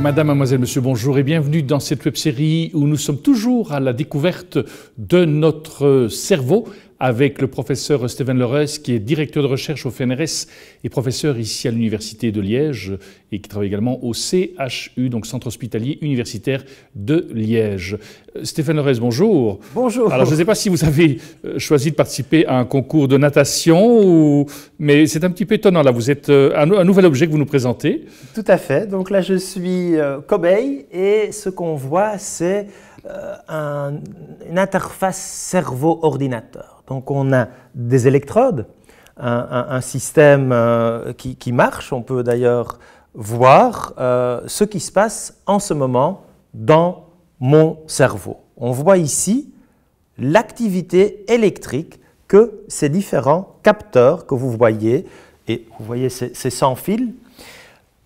Madame, mademoiselle, monsieur, bonjour et bienvenue dans cette web-série où nous sommes toujours à la découverte de notre cerveau avec le professeur Steven Lereus qui est directeur de recherche au FNRS et professeur ici à l'Université de Liège et qui travaille également au CHU, donc Centre Hospitalier Universitaire de Liège. Steven Lereus, bonjour. Bonjour. Alors je ne sais pas si vous avez choisi de participer à un concours de natation, mais c'est un petit peu étonnant là, vous êtes un nouvel objet que vous nous présentez. Tout à fait, donc là je suis cobaye et ce qu'on voit c'est une interface cerveau-ordinateur. Donc on a des électrodes, un système qui marche, on peut d'ailleurs voir ce qui se passe en ce moment dans mon cerveau. On voit ici l'activité électrique que ces différents capteurs que vous voyez, et vous voyez ces sans fils,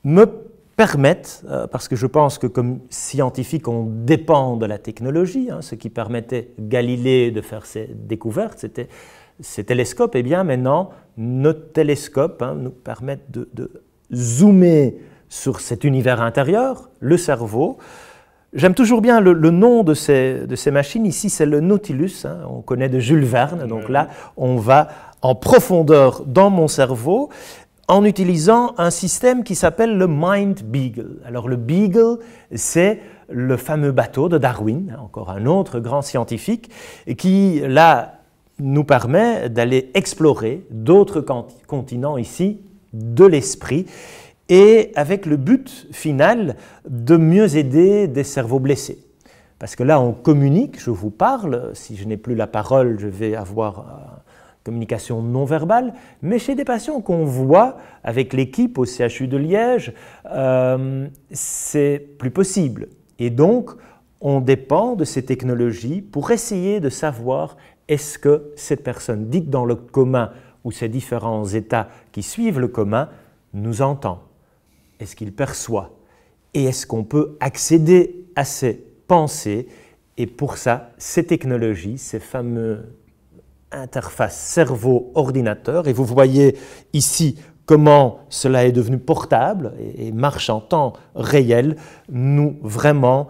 me permettent, parce que je pense que comme scientifique on dépend de la technologie, ce qui permettait Galilée de faire ses découvertes, c'était ces télescopes, et bien maintenant nos télescopes nous permettent de zoomer sur cet univers intérieur, le cerveau. J'aime toujours bien le nom de ces machines, ici c'est le Nautilus, on connaît de Jules Verne, donc là on va en profondeur dans mon cerveau, en utilisant un système qui s'appelle le Mind Beagle. Alors le Beagle, c'est le fameux bateau de Darwin, encore un autre grand scientifique, qui là nous permet d'aller explorer d'autres continents ici de l'esprit, et avec le but final de mieux aider des cerveaux blessés. Parce que là on communique, je vous parle, si je n'ai plus la parole je vais avoir communication non verbale, mais chez des patients qu'on voit avec l'équipe au CHU de Liège, c'est plus possible. Et donc, on dépend de ces technologies pour essayer de savoir est-ce que cette personne dite dans le coma ou ces différents états qui suivent le coma nous entend. Est-ce qu'il perçoit? Et est-ce qu'on peut accéder à ses pensées? Et pour ça, ces technologies, ces fameux interface cerveau-ordinateur, et vous voyez ici comment cela est devenu portable et marche en temps réel, nous vraiment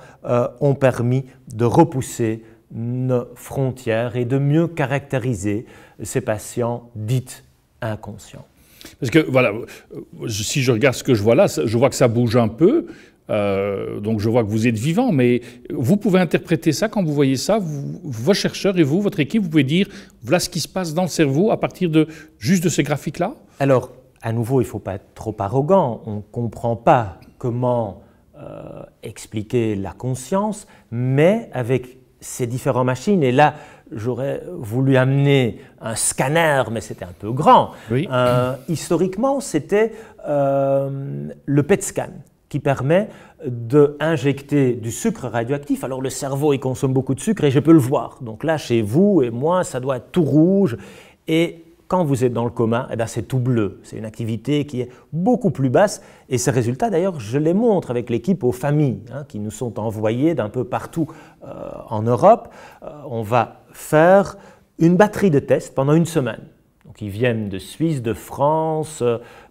ont permis de repousser nos frontières et de mieux caractériser ces patients dits inconscients. Parce que voilà, si je regarde ce que je vois là, je vois que ça bouge un peu. Donc je vois que vous êtes vivant, mais vous pouvez interpréter ça quand vous voyez ça, vos chercheurs et vous, votre équipe, vous pouvez dire voilà ce qui se passe dans le cerveau à partir de juste de ces graphiques-là? Alors, à nouveau, il ne faut pas être trop arrogant, on ne comprend pas comment expliquer la conscience, mais avec ces différentes machines, et là j'aurais voulu amener un scanner, mais c'était un peu grand. Oui. Historiquement, c'était le PET scan, qui permet d'injecter du sucre radioactif. Alors le cerveau, il consomme beaucoup de sucre et je peux le voir. Donc là, chez vous et moi, ça doit être tout rouge. Et quand vous êtes dans le coma, c'est tout bleu. C'est une activité qui est beaucoup plus basse. Et ces résultats, d'ailleurs, je les montre avec l'équipe aux familles qui nous sont envoyées d'un peu partout en Europe. On va faire une batterie de tests pendant une semaine. Donc, ils viennent de Suisse, de France,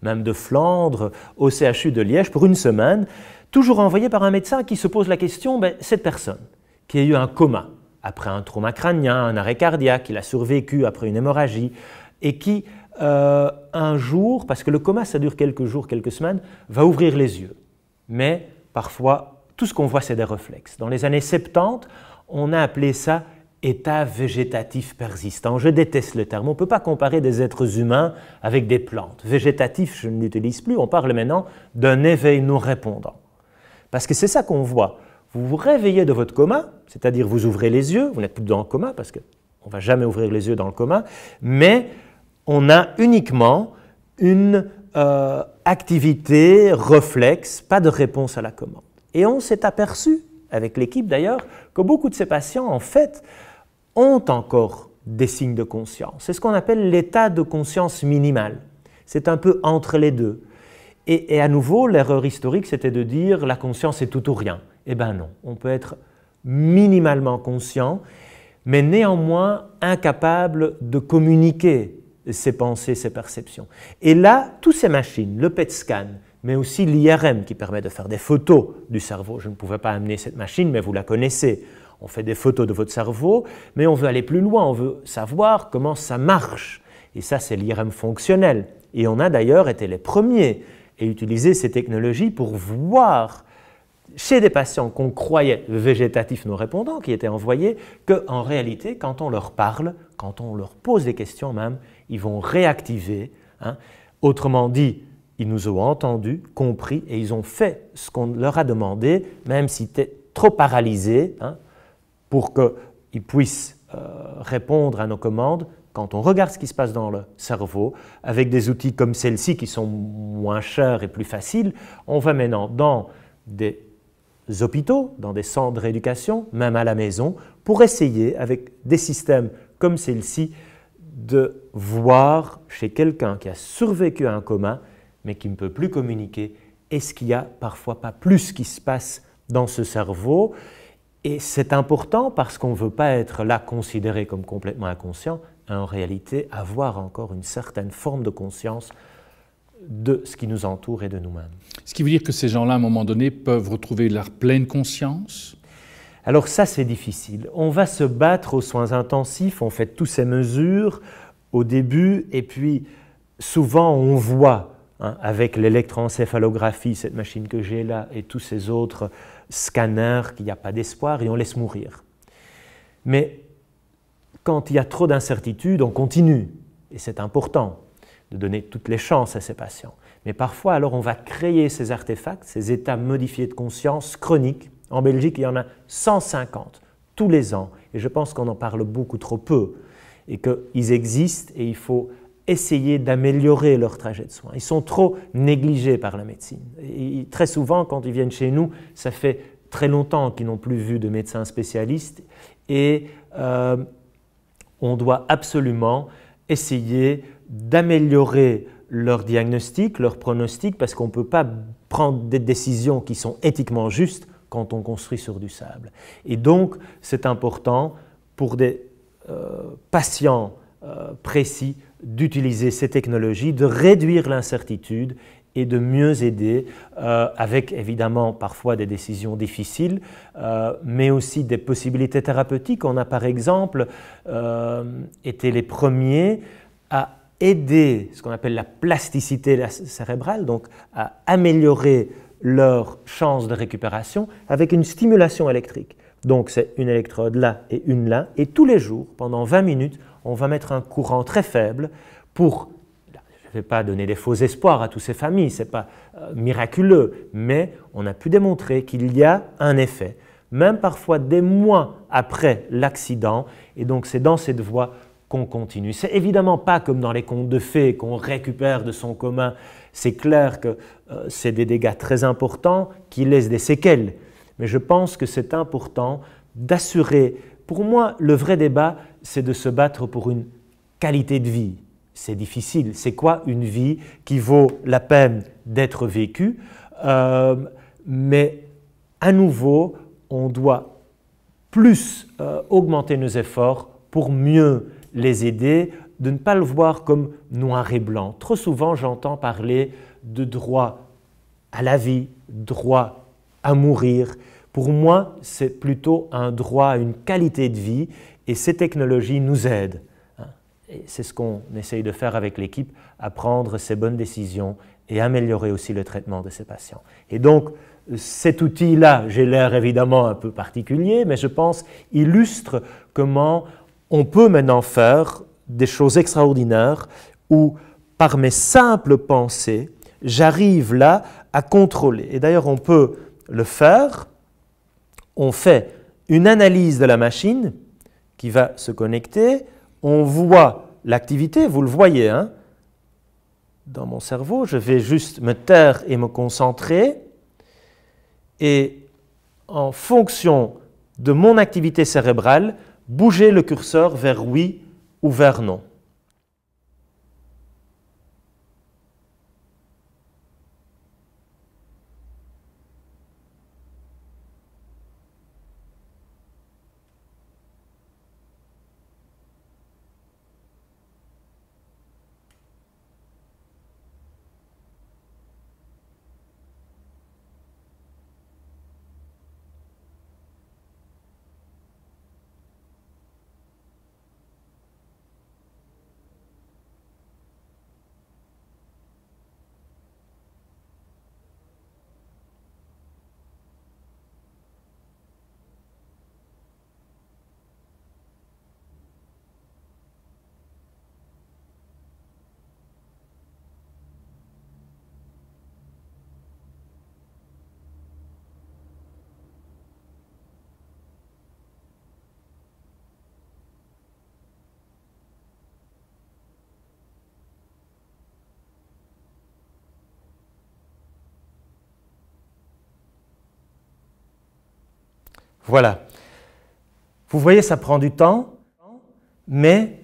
même de Flandre, au CHU de Liège pour une semaine, toujours envoyés par un médecin qui se pose la question, cette personne qui a eu un coma après un trauma crânien, un arrêt cardiaque, il a survécu après une hémorragie, et qui un jour, parce que le coma ça dure quelques jours, quelques semaines, va ouvrir les yeux. Mais parfois, tout ce qu'on voit c'est des réflexes. Dans les années 70, on a appelé ça état végétatif persistant. Je déteste le terme. On ne peut pas comparer des êtres humains avec des plantes. Végétatif, je ne l'utilise plus. On parle maintenant d'un éveil non répondant. Parce que c'est ça qu'on voit. Vous vous réveillez de votre coma, c'est-à-dire vous ouvrez les yeux, vous n'êtes plus dans le coma parce qu'on ne va jamais ouvrir les yeux dans le coma, mais on a uniquement une activité réflexe, pas de réponse à la commande. Et on s'est aperçu, avec l'équipe d'ailleurs, que beaucoup de ces patients, en fait, ont encore des signes de conscience. C'est ce qu'on appelle l'état de conscience minimale. C'est un peu entre les deux. Et à nouveau, l'erreur historique, c'était de dire la conscience est tout ou rien. Eh bien non, on peut être minimalement conscient, mais néanmoins incapable de communiquer ses pensées, ses perceptions. Et là, toutes ces machines, le PET scan, mais aussi l'IRM qui permet de faire des photos du cerveau. Je ne pouvais pas amener cette machine, mais vous la connaissez. On fait des photos de votre cerveau, mais on veut aller plus loin, on veut savoir comment ça marche. Et ça, c'est l'IRM fonctionnel. Et on a d'ailleurs été les premiers à utiliser ces technologies pour voir chez des patients qu'on croyait végétatifs non répondants, qui étaient envoyés, qu'en réalité, quand on leur parle, quand on leur pose des questions même, ils vont réactiver. Autrement dit, ils nous ont entendus, compris, et ils ont fait ce qu'on leur a demandé, même s'ils étaient trop paralysés, pour qu'ils puissent répondre à nos commandes. Quand on regarde ce qui se passe dans le cerveau, avec des outils comme celle-ci qui sont moins chers et plus faciles, on va maintenant dans des hôpitaux, dans des centres de rééducation, même à la maison, pour essayer, avec des systèmes comme celle-ci, de voir chez quelqu'un qui a survécu à un coma, mais qui ne peut plus communiquer, est-ce qu'il y a parfois pas plus qui se passe dans ce cerveau. Et c'est important parce qu'on ne veut pas être là considéré comme complètement inconscient, en réalité avoir encore une certaine forme de conscience de ce qui nous entoure et de nous-mêmes. Ce qui veut dire que ces gens-là, à un moment donné, peuvent retrouver leur pleine conscience? Alors ça, c'est difficile. On va se battre aux soins intensifs, on fait toutes ces mesures au début, et puis souvent on voit, avec l'électroencéphalographie, cette machine que j'ai là, et tous ces autres scanners, qu'il n'y a pas d'espoir, et on laisse mourir. Mais quand il y a trop d'incertitudes, on continue, et c'est important de donner toutes les chances à ces patients. Mais parfois, alors, on va créer ces artefacts, ces états modifiés de conscience chroniques. En Belgique, il y en a 150 tous les ans, et je pense qu'on en parle beaucoup trop peu, et qu'ils existent, et il faut essayer d'améliorer leur trajet de soins. Ils sont trop négligés par la médecine. Et très souvent, quand ils viennent chez nous, ça fait très longtemps qu'ils n'ont plus vu de médecins spécialistes, et on doit absolument essayer d'améliorer leur diagnostic, leur pronostic, parce qu'on ne peut pas prendre des décisions qui sont éthiquement justes quand on construit sur du sable. Et donc, c'est important pour des patients précis d'utiliser ces technologies, de réduire l'incertitude et de mieux aider, avec évidemment parfois des décisions difficiles, mais aussi des possibilités thérapeutiques. On a par exemple été les premiers à aider ce qu'on appelle la plasticité cérébrale, donc à améliorer leurs chances de récupération avec une stimulation électrique. Donc c'est une électrode là, et tous les jours, pendant 20 minutes, on va mettre un courant très faible pour... Je ne vais pas donner des faux espoirs à toutes ces familles, ce n'est pas miraculeux, mais on a pu démontrer qu'il y a un effet, même parfois des mois après l'accident, et donc c'est dans cette voie qu'on continue. C'est évidemment pas comme dans les contes de fées qu'on récupère de son commun, c'est clair que c'est des dégâts très importants qui laissent des séquelles, mais je pense que c'est important d'assurer, pour moi le vrai débat c'est de se battre pour une qualité de vie. C'est difficile. C'est quoi une vie qui vaut la peine d'être vécue? Mais à nouveau, on doit plus augmenter nos efforts pour mieux les aider, de ne pas le voir comme noir et blanc. Trop souvent, j'entends parler de droit à la vie, droit à mourir. Pour moi, c'est plutôt un droit à une qualité de vie et ces technologies nous aident. Et c'est ce qu'on essaye de faire avec l'équipe, à prendre ces bonnes décisions et améliorer aussi le traitement de ces patients. Et donc, cet outil-là, j'ai l'air évidemment un peu particulier, mais je pense illustre comment on peut maintenant faire des choses extraordinaires où, par mes simples pensées, j'arrive là à contrôler. Et d'ailleurs, on peut le faire. On fait une analyse de la machine qui va se connecter. On voit l'activité, vous le voyez, dans mon cerveau. Je vais juste me taire et me concentrer. Et en fonction de mon activité cérébrale, bouger le curseur vers oui ou vers non. Voilà. Vous voyez, ça prend du temps, mais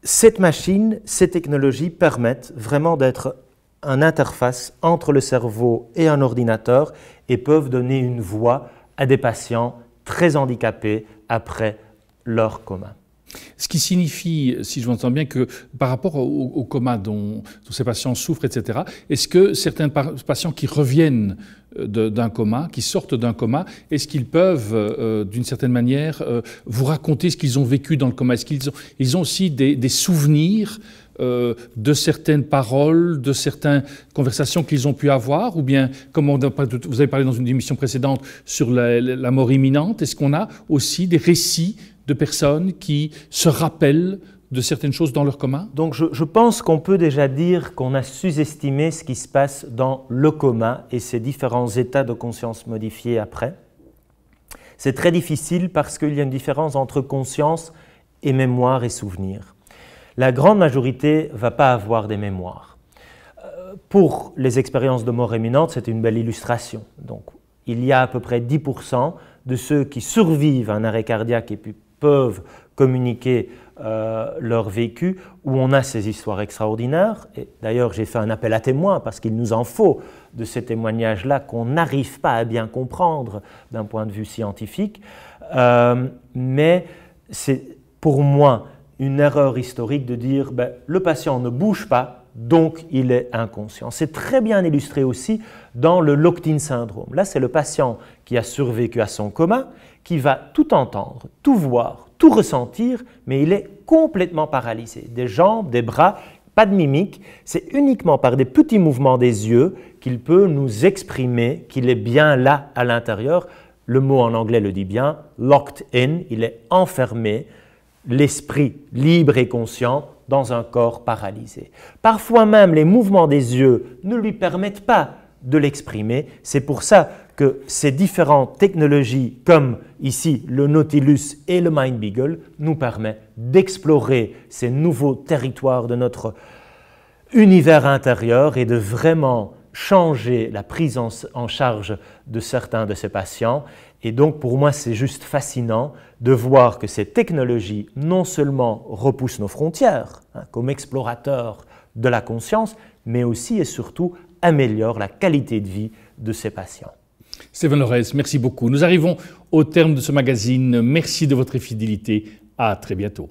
cette machine, ces technologies permettent vraiment d'être une interface entre le cerveau et un ordinateur et peuvent donner une voix à des patients très handicapés après leur coma. Ce qui signifie, si je m'entends bien, que par rapport au coma dont ces patients souffrent, etc., est-ce que certains patients qui reviennent d'un coma, qui sortent d'un coma, est-ce qu'ils peuvent, d'une certaine manière, vous raconter ce qu'ils ont vécu dans le coma? Est-ce qu'ils ont aussi des souvenirs de certaines paroles, de certaines conversations qu'ils ont pu avoir? Ou bien, comme vous avez parlé dans une émission précédente sur la mort imminente, est-ce qu'on a aussi des récits de personnes qui se rappellent de certaines choses dans leur coma? Donc je pense qu'on peut déjà dire qu'on a sous-estimé ce qui se passe dans le coma et ses différents états de conscience modifiés après. C'est très difficile parce qu'il y a une différence entre conscience et mémoire et souvenir. La grande majorité ne va pas avoir des mémoires. Pour les expériences de mort imminente, c'est une belle illustration. Donc, il y a à peu près 10% de ceux qui survivent à un arrêt cardiaque et puis peuvent communiquer leur vécu, où on a ces histoires extraordinaires. Et d'ailleurs, j'ai fait un appel à témoins parce qu'il nous en faut de ces témoignages-là qu'on n'arrive pas à bien comprendre d'un point de vue scientifique. Mais c'est pour moi une erreur historique de dire le patient ne bouge pas, donc il est inconscient. C'est très bien illustré aussi dans le locked-in syndrome. Là, c'est le patient qui a survécu à son coma, qui va tout entendre, tout voir, tout ressentir, mais il est complètement paralysé. Des jambes, des bras, pas de mimique. C'est uniquement par des petits mouvements des yeux qu'il peut nous exprimer qu'il est bien là à l'intérieur. Le mot en anglais le dit bien, locked in, il est enfermé, l'esprit libre et conscient dans un corps paralysé. Parfois même, les mouvements des yeux ne lui permettent pas de l'exprimer. C'est pour ça que ces différentes technologies, comme ici le Nautilus et le Mind Beagle, nous permettent d'explorer ces nouveaux territoires de notre univers intérieur et de vraiment changer la prise en charge de certains de ces patients. Et donc, pour moi, c'est juste fascinant de voir que ces technologies non seulement repoussent nos frontières, comme explorateurs de la conscience, mais aussi et surtout améliorent la qualité de vie de ces patients. Steven Lorez, merci beaucoup. Nous arrivons au terme de ce magazine. Merci de votre fidélité. À très bientôt.